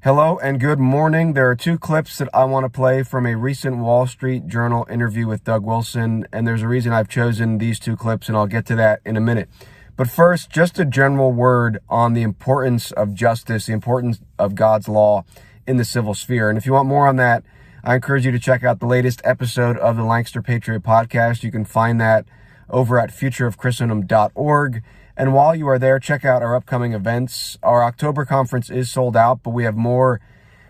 Hello and good morning. There are two clips that I want to play from a recent Wall Street Journal interview with Doug Wilson, and there's a reason I've chosen these two clips, and I'll get to that in a minute. But first, just a general word on the importance of justice, the importance of God's law in the civil sphere. And if you want more on that, I encourage you to check out the latest episode of the Lancaster Patriot podcast. You can find that over at futureofchristendom.org. And while you are there, check out our upcoming events. Our October conference is sold out, but we have more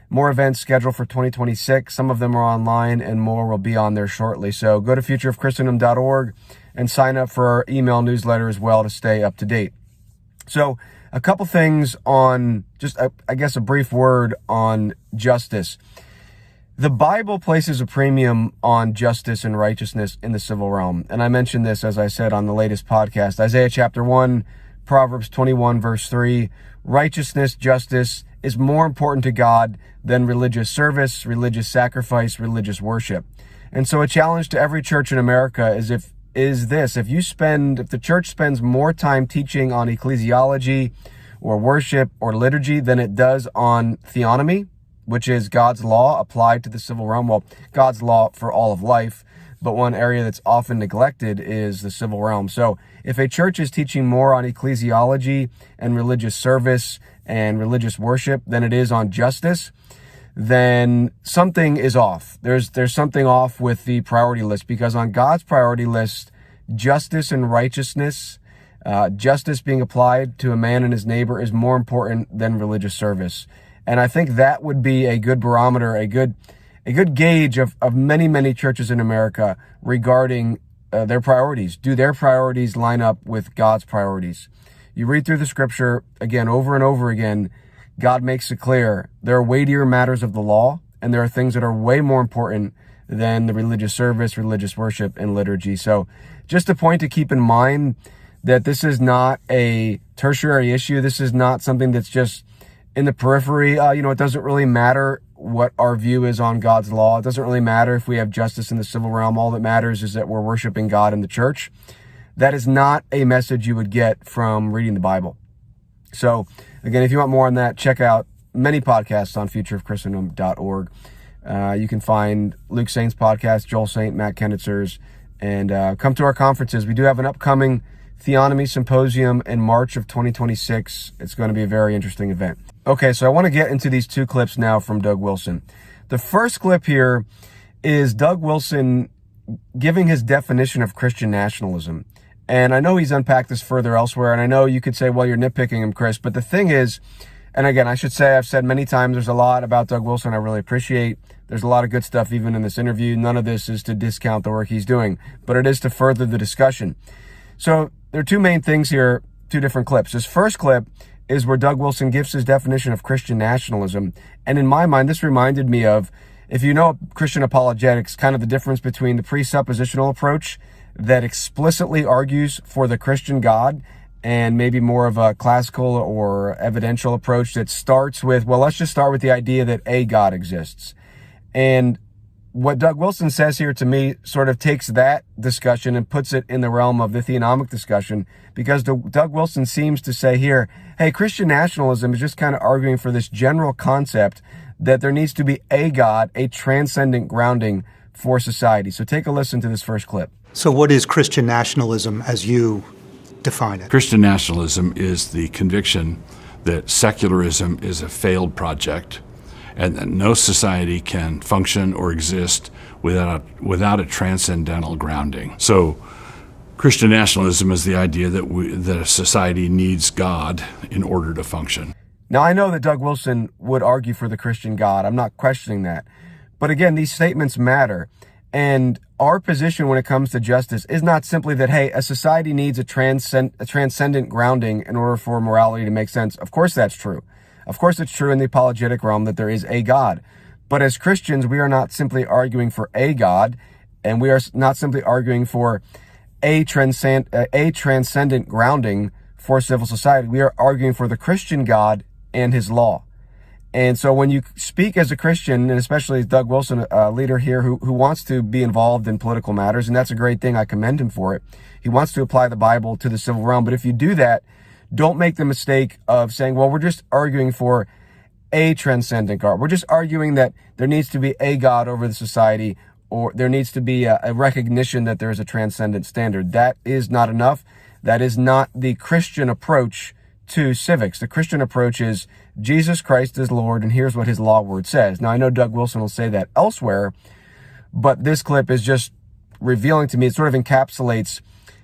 events scheduled for 2026. Some of them are online and more will be on there shortly. So go to futureofchristendom.org and sign up for our email newsletter as well to stay up to date. So a couple things on just, I guess, a brief word on justice. The Bible places a premium on justice and righteousness in the civil realm. And I mentioned this, as I said, on the latest podcast. Isaiah chapter 1, Proverbs 21, verse 3, righteousness, justice is more important to God than religious service, religious sacrifice, religious worship. And so a challenge to every church in America is if the church spends more time teaching on ecclesiology or worship or liturgy than it does on theonomy, which is God's law applied to the civil realm. Well, God's law for all of life, but one area that's often neglected is the civil realm. So if a church is teaching more on ecclesiology and religious service and religious worship than it is on justice, then something is off. There's something off with the priority list, because on God's priority list, justice and righteousness, justice being applied to a man and his neighbor, is more important than religious service. And I think that would be a good barometer, a good gauge of many, many churches in America regarding their priorities. Do their priorities line up with God's priorities? You read through the scripture, again, over and over again, God makes it clear there are weightier matters of the law, and there are things that are way more important than the religious service, religious worship, and liturgy. So just a point to keep in mind that this is not a tertiary issue. This is not something that's just in the periphery. It doesn't really matter what our view is on God's law. It doesn't really matter if we have justice in the civil realm. All that matters is that we're worshiping God in the church. That is not a message you would get from reading the Bible. So again, if you want more on that, check out many podcasts on futureofchristendom.org. You can find Luke Saint's podcast, Joel Saint, Matt Kennitzer's, and come to our conferences. We do have an upcoming Theonomy Symposium in March of 2026. It's going to be a very interesting event. Okay, so I want to get into these two clips now from Doug Wilson. The first clip here is Doug Wilson giving his definition of Christian nationalism. And I know he's unpacked this further elsewhere, and I know you could say, well, you're nitpicking him, Chris. But the thing is, and again, I should say, I've said many times, there's a lot about Doug Wilson I really appreciate. There's a lot of good stuff even in this interview. None of this is to discount the work he's doing, but it is to further the discussion. So there are two main things here, two different clips. This first clip is where Doug Wilson gives his definition of Christian nationalism. And in my mind, this reminded me of, if you know Christian apologetics, kind of the difference between the presuppositional approach that explicitly argues for the Christian God and maybe more of a classical or evidential approach that starts with, well, let's just start with the idea that a God exists. And what Doug Wilson says here to me sort of takes that discussion and puts it in the realm of the theonomic discussion, because Doug Wilson seems to say here, hey, Christian nationalism is just kind of arguing for this general concept that there needs to be a God, a transcendent grounding for society. So take a listen to this first clip. So what is Christian nationalism as you define it? Christian nationalism is the conviction that secularism is a failed project, and that no society can function or exist without a transcendental grounding. So Christian nationalism is the idea that a society needs God in order to function. Now, I know that Doug Wilson would argue for the Christian God. I'm not questioning that. But again, these statements matter. And our position when it comes to justice is not simply that, hey, a society needs a transcendent grounding in order for morality to make sense. Of course that's true. Of course it's true in the apologetic realm that there is a God. But as Christians, we are not simply arguing for a God, and we are not simply arguing for a transcendent grounding for civil society. We are arguing for the Christian God and his law. And so when you speak as a Christian, and especially Doug Wilson, a leader here who wants to be involved in political matters, and that's a great thing, I commend him for it. He wants to apply the Bible to the civil realm. But if you do that, don't make the mistake of saying, well, we're just arguing for a transcendent God. We're just arguing that there needs to be a God over the society, or there needs to be a recognition that there is a transcendent standard. That is not enough. That is not the Christian approach to civics. The Christian approach is Jesus Christ is Lord, and here's what his law word says. Now, I know Doug Wilson will say that elsewhere, but this clip is just revealing to me, it sort of encapsulates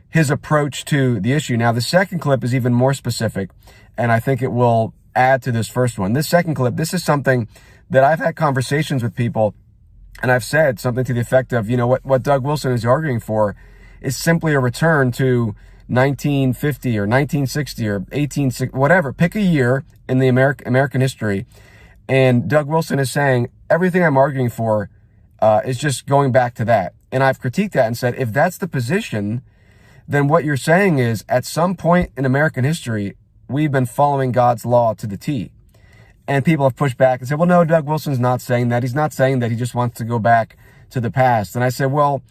his approach to the issue. Now, the second clip is even more specific, and I think it will add to this first one. This second clip, this is something that I've had conversations with people, and I've said something to the effect of, what Doug Wilson is arguing for is simply a return to 1950 or 1960 or 1860, whatever. Pick a year in the American history, and Doug Wilson is saying everything I'm arguing for is just going back to that. And I've critiqued that and said, if that's the position, then what you're saying is at some point in American history, we've been following God's law to the T. And people have pushed back and said, well, no, Doug Wilson's not saying that. He's not saying that. He just wants to go back to the past. And I said, well,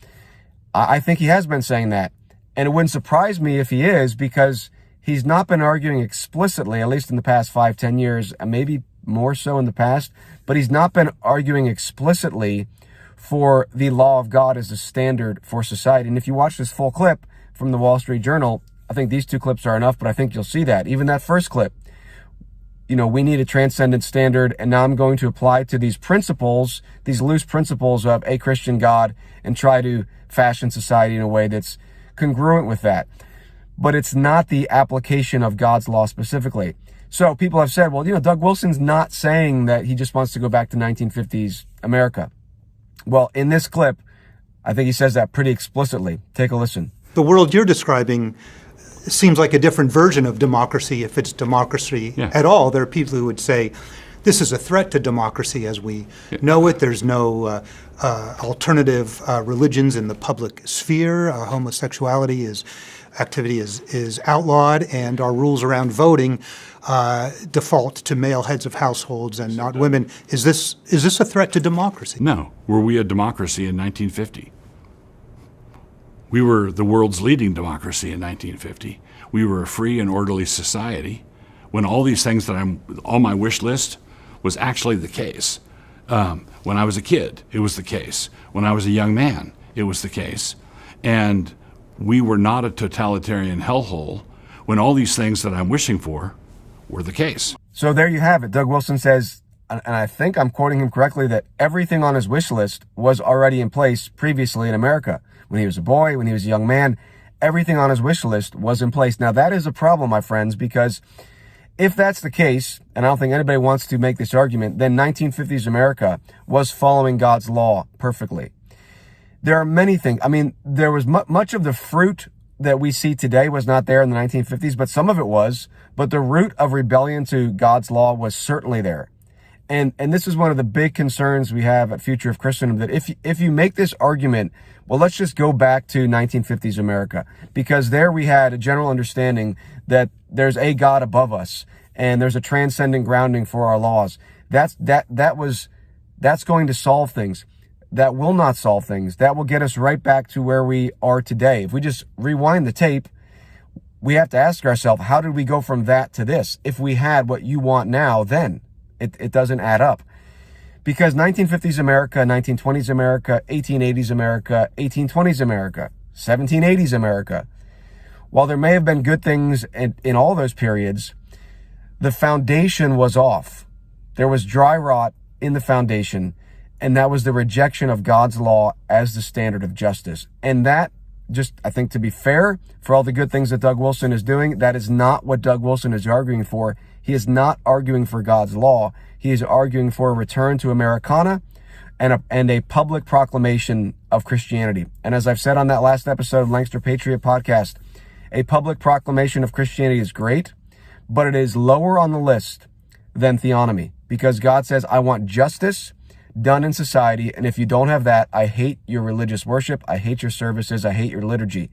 I think he has been saying that. And it wouldn't surprise me if he is, because he's not been arguing explicitly, at least in the past 5-10 years, and maybe more so in the past, but he's not been arguing explicitly for the law of God as a standard for society. And if you watch this full clip from the Wall Street Journal, I think these two clips are enough, but I think you'll see that. Even that first clip, we need a transcendent standard, and now I'm going to apply to these principles, these loose principles of a Christian God, and try to fashion society in a way that's congruent with that. But it's not the application of God's law specifically. So people have said, well, Doug Wilson's not saying that he just wants to go back to 1950s America. Well, in this clip, I think he says that pretty explicitly. Take a listen. The world you're describing seems like a different version of democracy, if it's democracy at all. There are people who would say this is a threat to democracy as we know it. There's no alternative religions in the public sphere. Homosexuality activity is outlawed, and our rules around voting default to male heads of households and not women. Is this a threat to democracy? No. Were we a democracy in 1950? We were the world's leading democracy in 1950. We were a free and orderly society when all these things that on my wish list was actually the case. When I was a kid, it was the case. When I was a young man, it was the case. And we were not a totalitarian hellhole when all these things that I'm wishing for were the case. So there you have it. Doug Wilson says, and I think I'm quoting him correctly, that everything on his wish list was already in place previously in America. When he was a boy, when he was a young man, everything on his wish list was in place. Now, that is a problem, my friends, because if that's the case, and I don't think anybody wants to make this argument, then 1950s America was following God's law perfectly. There are many things. I mean, there was much of the fruit that we see today was not there in the 1950s, but some of it was. But the root of rebellion to God's law was certainly there. And this is one of the big concerns we have at Future of Christendom, that if you make this argument, well, let's just go back to 1950s America, because there we had a general understanding that there's a God above us and there's a transcendent grounding for our laws. That's going to solve things. That will not solve things. That will get us right back to where we are today. If we just rewind the tape, we have to ask ourselves, how did we go from that to this? If we had what you want now, then it doesn't add up. Because 1950s America, 1920s America, 1880s America, 1820s America, 1780s America, while there may have been good things in all those periods, the foundation was off. There was dry rot in the foundation, and that was the rejection of God's law as the standard of justice. And that, just, I think, to be fair, for all the good things that Doug Wilson is doing, that is not what Doug Wilson is arguing for. He is not arguing for God's law. He is arguing for a return to Americana and a public proclamation of Christianity. And as I've said on that last episode of Lancaster Patriot Podcast, a public proclamation of Christianity is great, but it is lower on the list than theonomy, because God says, I want justice done in society, and if you don't have that, I hate your religious worship, I hate your services, I hate your liturgy.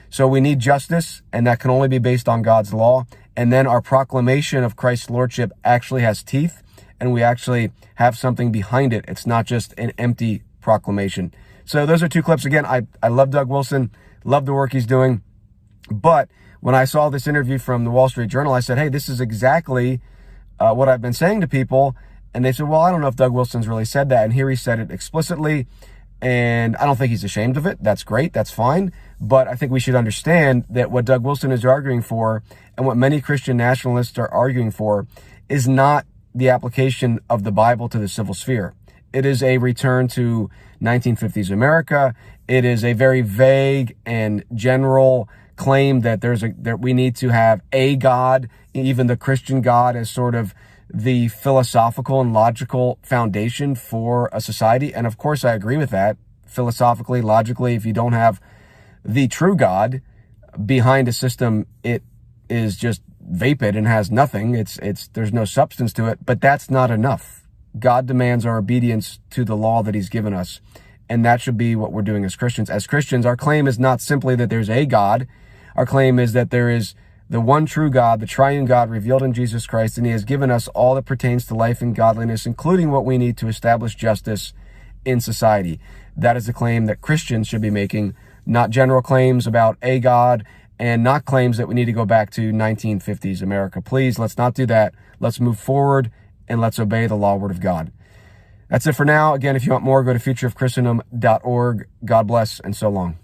So we need justice, and that can only be based on God's law. And then our proclamation of Christ's lordship actually has teeth, and we actually have something behind it. It's not just an empty proclamation. So those are two clips. Again, I love Doug Wilson, love the work he's doing. But when I saw this interview from the Wall Street Journal, I said, hey, this is exactly what I've been saying to people, and they said, well, I don't know if Doug Wilson's really said that. And here he said it explicitly. And I don't think he's ashamed of it. That's great. That's fine. But I think we should understand that what Doug Wilson is arguing for and what many Christian nationalists are arguing for is not the application of the Bible to the civil sphere. It is a return to 1950s America. It is a very vague and general claim that that we need to have a God, even the Christian God, as sort of the philosophical and logical foundation for a society. And of course, I agree with that. Philosophically, logically, if you don't have the true God behind a system, it is just vapid and has nothing. There's no substance to it, but that's not enough. God demands our obedience to the law that he's given us. And that should be what we're doing as Christians. As Christians, our claim is not simply that there's a God. Our claim is that there is the one true God, the triune God revealed in Jesus Christ, and he has given us all that pertains to life and godliness, including what we need to establish justice in society. That is a claim that Christians should be making, not general claims about a God and not claims that we need to go back to 1950s America. Please, let's not do that. Let's move forward and let's obey the law word of God. That's it for now. Again, if you want more, go to futureofchristendom.org. God bless and so long.